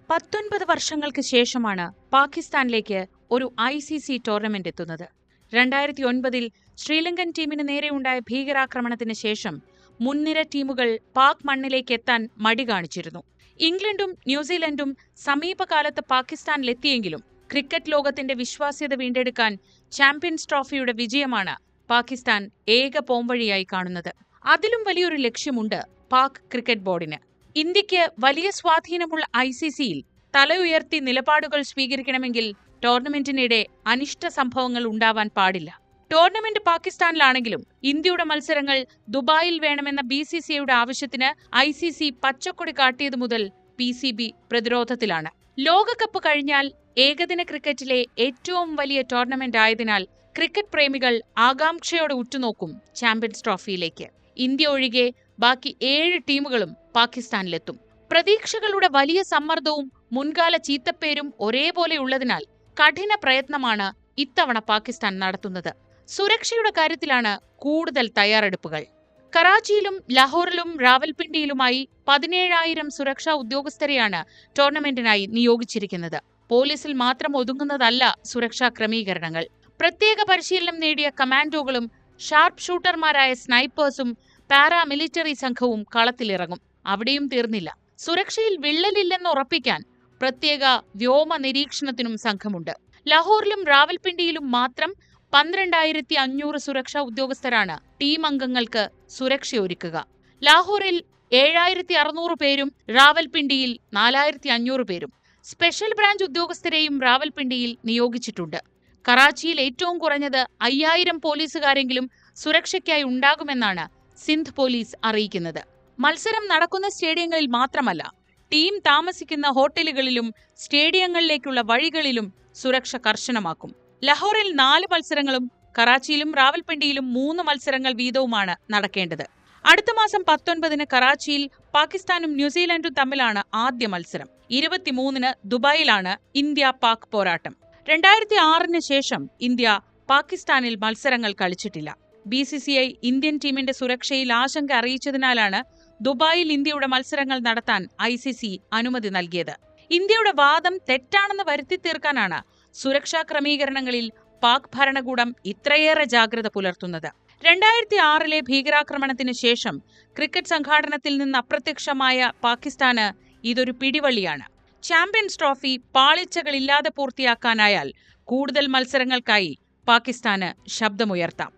19 വർഷങ്ങൾക്ക് ശേഷമാണ് പാകിസ്ഥാനിലേക്ക് ഒരു ICC ടൂർണമെന്റ് എത്തുന്നത്. 2009 ശ്രീലങ്കൻ ടീമിന് നേരെയുണ്ടായ ഭീകരാക്രമണത്തിന് ശേഷം മുൻനിര ടീമുകൾ പാക് മണ്ണിലേക്ക് എത്താൻ മടി കാണിച്ചിരുന്നു. ഇംഗ്ലണ്ടും ന്യൂസിലൻഡും സമീപകാലത്ത് പാകിസ്ഥാനിലെത്തിയെങ്കിലും ക്രിക്കറ്റ് ലോകത്തിന്റെ വിശ്വാസ്യത വീണ്ടെടുക്കാൻ ചാമ്പ്യൻസ് ട്രോഫിയുടെ വിജയമാണ് പാകിസ്ഥാൻ ഏക പോംവഴിയായി കാണുന്നത്. അതിലും വലിയൊരു ലക്ഷ്യമുണ്ട് പാക് ക്രിക്കറ്റ് ബോർഡിന്. ഇന്ത്യക്ക് വലിയ സ്വാധീനമുള്ള ICCയിൽ തല ഉയർത്തി നിലപാടുകൾ സ്വീകരിക്കണമെങ്കിൽ ടൂർണമെന്റിനിടെ അനിഷ്ട സംഭവങ്ങൾ ഉണ്ടാവാൻ പാടില്ല. ടൂർണമെന്റ് പാകിസ്ഥാനിലാണെങ്കിലും ഇന്ത്യയുടെ മത്സരങ്ങൾ ദുബായിൽ വേണമെന്ന BCCIയുടെ ആവശ്യത്തിന് ICC പച്ചക്കൊടി കാട്ടിയതു മുതൽ PCB പ്രതിരോധത്തിലാണ്. ലോകകപ്പ് കഴിഞ്ഞാൽ ഏകദിന ക്രിക്കറ്റിലെ ഏറ്റവും വലിയ ടൂർണമെന്റ് ആയതിനാൽ ക്രിക്കറ്റ് പ്രേമികൾ ആകാംക്ഷയോടെ ഉറ്റുനോക്കും ചാമ്പ്യൻസ് ട്രോഫിയിലേക്ക്. ഇന്ത്യ ഒഴികെ ബാക്കി 7 ടീമുകളും പാകിസ്ഥാനിലെത്തും. പ്രതീക്ഷകളുടെ വലിയ സമ്മർദ്ദവും മുൻകാല ചീത്തപ്പേരും ഒരേപോലെയുള്ളതിനാൽ കഠിന പ്രയത്നമാണ് ഇത്തവണ പാകിസ്ഥാൻ നടത്തുന്നത്. സുരക്ഷയുടെ കാര്യത്തിലാണ് കൂടുതൽ തയ്യാറെടുപ്പുകൾ. കറാച്ചിയിലും ലാഹോറിലും റാവൽപിണ്ടിയിലുമായി 17,000 സുരക്ഷാ ഉദ്യോഗസ്ഥരെയാണ് ടൂർണമെന്റിനായി നിയോഗിച്ചിരിക്കുന്നത്. പോലീസിൽ മാത്രം ഒതുങ്ങുന്നതല്ല സുരക്ഷാ ക്രമീകരണങ്ങൾ. പ്രത്യേക പരിശീലനം നേടിയ കമാൻഡോകളും ഷാർപ്പ് ഷൂട്ടർമാരായ സ്നൈപ്പേഴ്സും പാരാമിലിറ്ററി സംഘവും കളത്തിലിറങ്ങും. അവിടെയും തീർന്നില്ല. സുരക്ഷയിൽ വിള്ളലില്ലെന്ന് ഉറപ്പിക്കാൻ പ്രത്യേക വ്യോമ നിരീക്ഷണത്തിനും സംഘമുണ്ട്. ലാഹോറിലും റാവൽപിണ്ടിയിലും മാത്രം 12,500 സുരക്ഷാ ഉദ്യോഗസ്ഥരാണ് ടീം അംഗങ്ങൾക്ക് സുരക്ഷയൊരുക്കുക. ലാഹോറിൽ 7,600 പേരും റാവൽപിണ്ടിയിൽ 4,500 പേരും. സ്പെഷ്യൽ ബ്രാഞ്ച് ഉദ്യോഗസ്ഥരെയും റാവൽപിണ്ടിയിൽ നിയോഗിച്ചിട്ടുണ്ട്. കറാച്ചിയിൽ ഏറ്റവും കുറഞ്ഞത് 5,000 പോലീസുകാരെങ്കിലും സുരക്ഷയ്ക്കായി ഉണ്ടാകുമെന്നാണ് സിന്ധ് പോലീസ് അറിയിക്കുന്നത്. മത്സരം നടക്കുന്ന സ്റ്റേഡിയങ്ങളിൽ മാത്രമല്ല, ടീം താമസിക്കുന്ന ഹോട്ടലുകളിലും സ്റ്റേഡിയങ്ങളിലേക്കുള്ള വഴികളിലും സുരക്ഷ കർശനമാക്കും. ലാഹോറിൽ 4 മത്സരങ്ങളും കറാച്ചിയിലും റാവൽപിണ്ടിയിലും 3 മത്സരങ്ങൾ വീതവുമാണ് നടക്കേണ്ടത്. അടുത്ത മാസം 19 കറാച്ചിയിൽ പാകിസ്ഥാനും ന്യൂസിലൻഡും തമ്മിലാണ് ആദ്യ മത്സരം. 23 ദുബായിലാണ് ഇന്ത്യ പാക് പോരാട്ടം. 2006 ശേഷം ഇന്ത്യ പാകിസ്ഥാനിൽ മത്സരങ്ങൾ കളിച്ചിട്ടില്ല. BCCI ഇന്ത്യൻ ടീമിന്റെ സുരക്ഷയിൽ ആശങ്ക അറിയിച്ചതിനാലാണ് ദുബായിൽ ഇന്ത്യയുടെ മത്സരങ്ങൾ നടത്താൻ ICC അനുമതി നൽകിയത്. ഇന്ത്യയുടെ വാദം തെറ്റാണെന്ന് വരുത്തി തീർക്കാനാണ് സുരക്ഷാ ക്രമീകരണങ്ങളിൽ പാക് ഭരണകൂടം ഇത്രയേറെ ജാഗ്രത പുലർത്തുന്നത്. 2006 ഭീകരാക്രമണത്തിന് ശേഷം ക്രിക്കറ്റ് സംഘാടനത്തിൽ നിന്ന് അപ്രത്യക്ഷമായ പാകിസ്ഥാന് ഇതൊരു പിടിവള്ളിയാണ്. ചാമ്പ്യൻസ് ട്രോഫി പാളിച്ചകളില്ലാതെ പൂർത്തിയാക്കാനായാൽ കൂടുതൽ മത്സരങ്ങൾക്കായി പാകിസ്ഥാന് ശബ്ദമുയർത്താം.